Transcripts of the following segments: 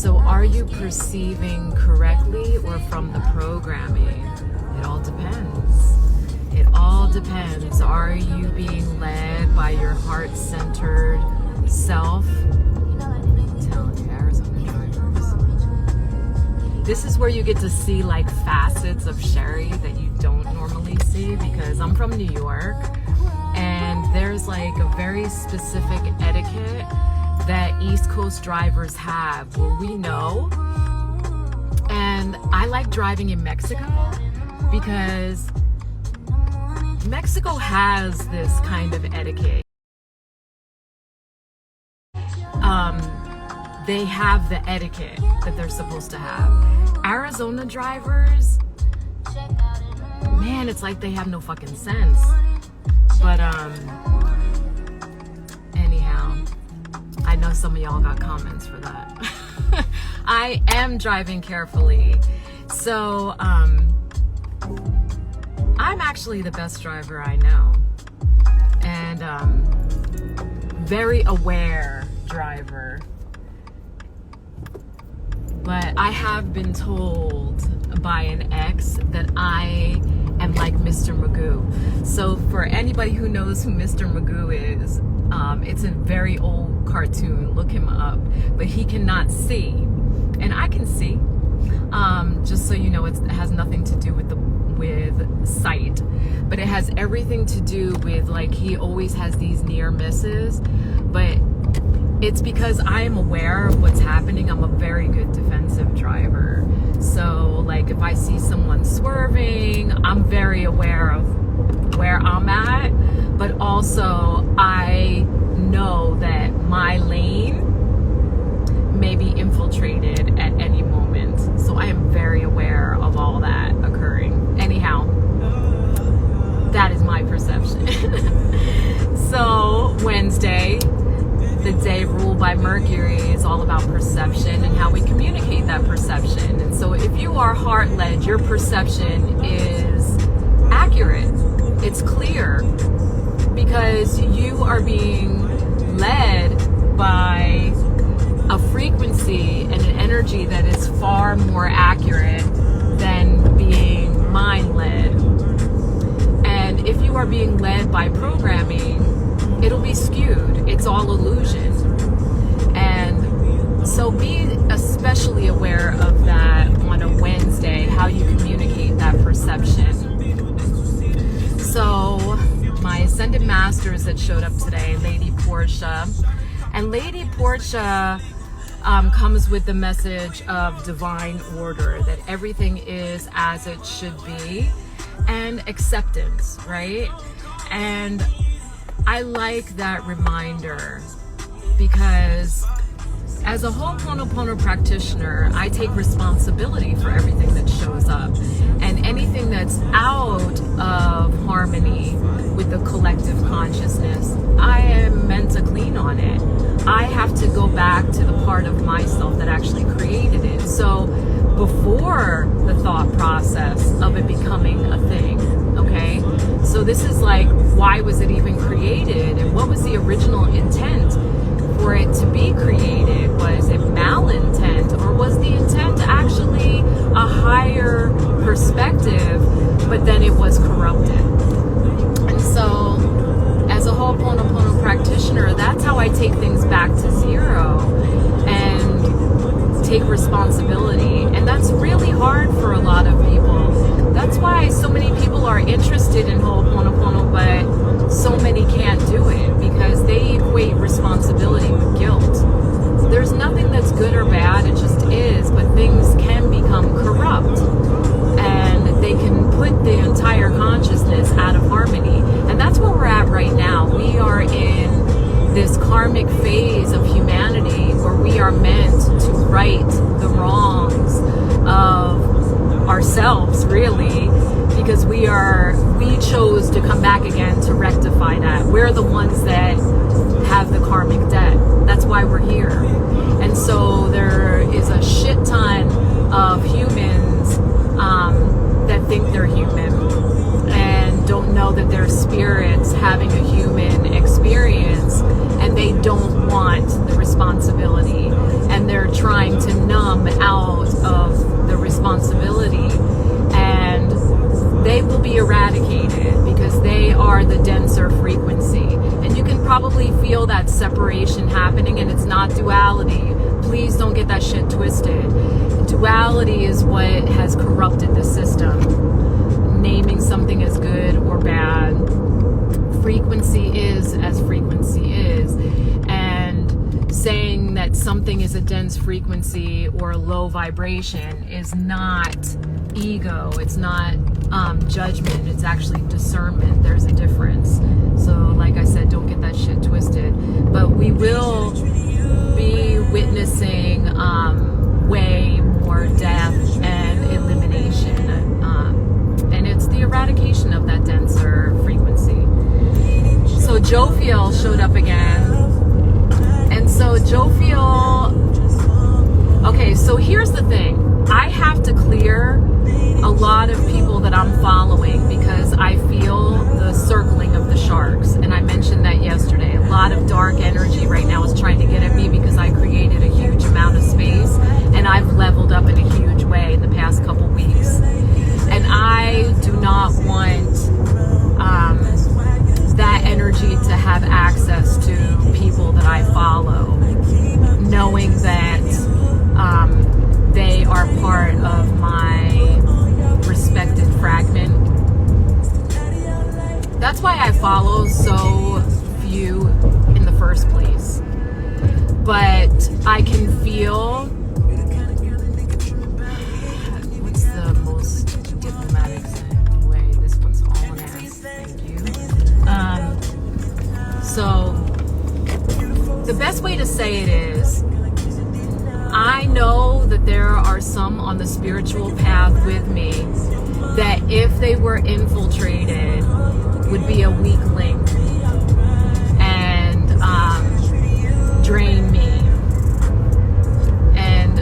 So are you perceiving correctly or from the programming? It all depends. It all depends. Are you being led by your heart-centered self? I'm telling you, Arizona drivers. This is where you get to see like facets of Sherry that you don't normally see, because I'm from New York and there's like a very specific etiquette that East Coast drivers have where we know. And I like driving in Mexico because Mexico has this kind of etiquette. They have the etiquette that they're supposed to have. Arizona drivers, man, it's like they have no fucking sense. But anyhow, I know some of y'all got comments for that. I am driving carefully. So I'm actually the best driver I know, and very aware driver. But I have been told by an ex that I am like Mr. Magoo. So for anybody who knows who Mr. Magoo is, it's a very old cartoon. Look him up. But he cannot see, and I can see. Just so you know, it has nothing to do with sight, but it has everything to do with, like, he always has these near misses, but it's because I am aware of what's happening. I'm a very good defensive driver. So like if I see someone swerving, I'm very aware of where I'm at, but also I know that my lane may be infiltrated at any moment. So I am very aware of all that occurring. Anyhow, that is my perception. So Wednesday, the day ruled by Mercury, is all about perception and how we communicate that perception. And so if you are heart-led, your perception is accurate. It's clear because you are being led by a frequency and an energy that is far more accurate than being mind-led. And if you are being led by programming, it'll be skewed. It's all illusion. And so be especially aware of that on a Wednesday, how you communicate that perception. So my Ascended Masters that showed up today, Lady Portia. And Lady Portia comes with the message of divine order, that everything is as it should be, and acceptance, right? And I like that reminder because as a Ho'oponopono practitioner, I take responsibility for everything that shows up, and anything that's out of harmony with the collective consciousness, I am meant to clean on it. I have to go back to the part of myself that actually created it. So before the thought process of it becoming a thing, okay? So this is like, why was it even created? And what was the original intent for it to be created? Was it malintent, or was the intent actually a higher perspective, but then it was corrupted? And so as a Ho'oponopono practitioner, that's how I take things back to zero and take responsibility. And that's really hard for a lot of people. That's why so many people are interested in Ho'oponopono, but so many can't do it because they equate responsibility with guilt. There's nothing that's good or bad, it just is, but things can become corrupt and they can put the entire consciousness out of harmony. And that's where we're at right now. We are in this karmic phase of humanity where we are meant to right the wrongs of ourselves, really, because we chose to come back again to rectify that. We're the ones that have the karmic debt. That's why we're here. And so there is a shit ton of humans that think they're human and don't know that they're spirits having a human experience, and they don't want the responsibility, and they're trying to numb out of the responsibility, and they will be eradicated because they are the denser frequency. And you can probably feel that separation happening, and it's not duality. Please don't get that shit twisted. Duality is what has corrupted the system. Naming something as good or bad. Frequency is as frequency is. And saying that something is a dense frequency or a low vibration is not ego. It's not judgment. It's actually discernment. There's a difference. So like I said, don't get that shit twisted. But we will be witnessing way more death and elimination. And it's the eradication of that denser frequency. So Jophiel showed up again. And so Jophiel, okay, so here's the thing. I have to clear a lot of people that I'm following because I feel the circling of the sharks. And I mentioned that yesterday. A lot of dark energy right now is trying to get at me because I created a huge amount of space, and I've leveled up in a huge way in the past couple weeks. And I do not want that energy to have access to people that I follow, knowing that they are part of my respected fragment. That's why I follow so few in the first place. But I can feel, what's the most diplomatic way? This one's all an ass. Thank you. So the best way to say it is, I know that there are some on the spiritual path with me that if they were infiltrated would be a weak link and drain me. And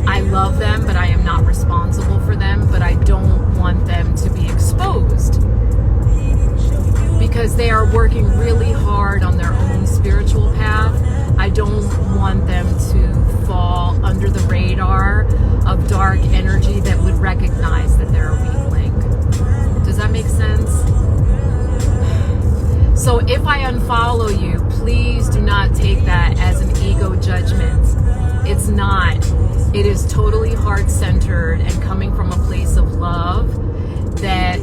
I love them, but I am not responsible for them, but I don't want them to be exposed because they are working really hard on their own spiritual path. I don't want them to fall under the radar of dark energy that would recognize that they're a weak link. Does that make sense? So if I unfollow you, please do not take that as an ego judgment. It's not. It is totally heart-centered and coming from a place of love that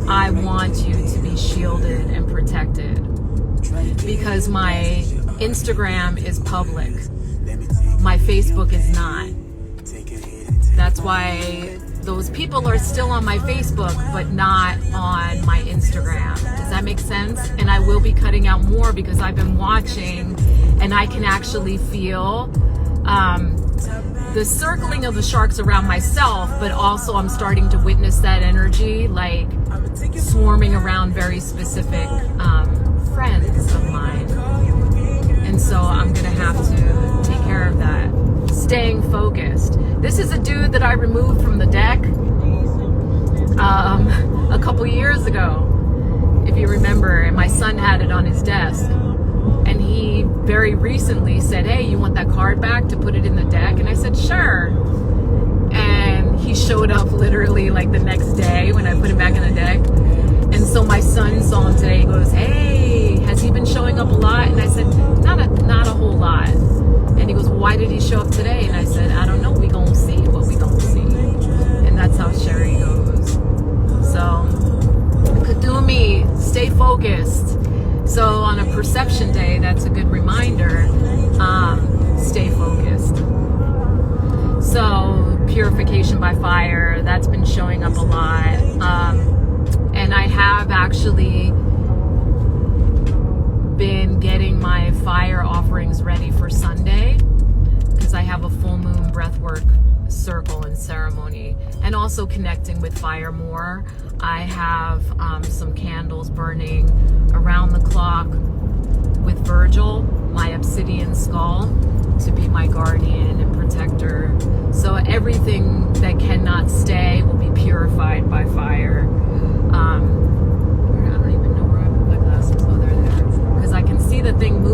I want you to be shielded and protected. Because my Instagram is public. My Facebook is not. That's why those people are still on my Facebook, but not on my Instagram. Does that make sense? And I will be cutting out more because I've been watching and I can actually feel the circling of the sharks around myself, but also I'm starting to witness that energy like swarming around very specific friends of mine. And so I'm gonna have to take care of that. Staying focused. This is a dude that I removed from the deck a couple years ago, if you remember, and my son had it on his desk. And he very recently said, hey, you want that card back to put it in the deck? And I said, sure. And he showed up literally like the next day when I put him back in the deck. And so my son saw him today. He goes, hey, has he been showing up a lot? And I said, not a whole lot. And he goes, well, why did he show up today? And I said, I don't know. We gonna see what we gonna see. And that's how Sherry goes. So, Kadumi, stay focused. So on a perception day, that's a good reminder. Stay focused. So purification by fire, that's been showing up a lot. And I have actually been getting my fire offerings ready for Sunday because I have a full moon breathwork circle and ceremony, and also connecting with fire more. I have some candles burning around the clock with Virgil, my obsidian skull, to be my guardian and protector. So everything that cannot stay will be purified by fire. I don't even know where I put my glasses. Oh, they're there. Because I can see the thing moving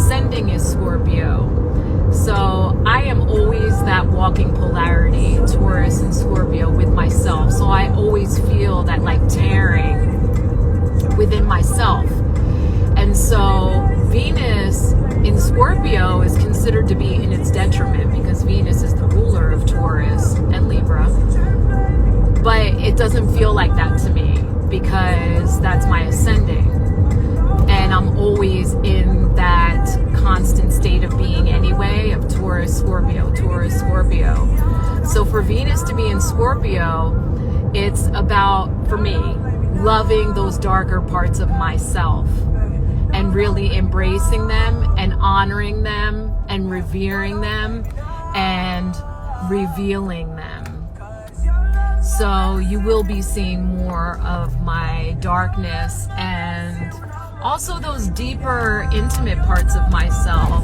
ascending is Scorpio. So I am always that walking polarity, Taurus and Scorpio, with myself. So I always feel that like tearing within myself. And so Venus in Scorpio is considered to be in its detriment because Venus is the ruler of Taurus and Libra. But it doesn't feel like that to me because that's my ascending. And I'm always in that constant state of being anyway, of Taurus, Scorpio, Taurus, Scorpio. So for Venus to be in Scorpio, it's about, for me, loving those darker parts of myself and really embracing them and honoring them and revering them and revealing them. So you will be seeing more of my darkness and also those deeper, intimate parts of myself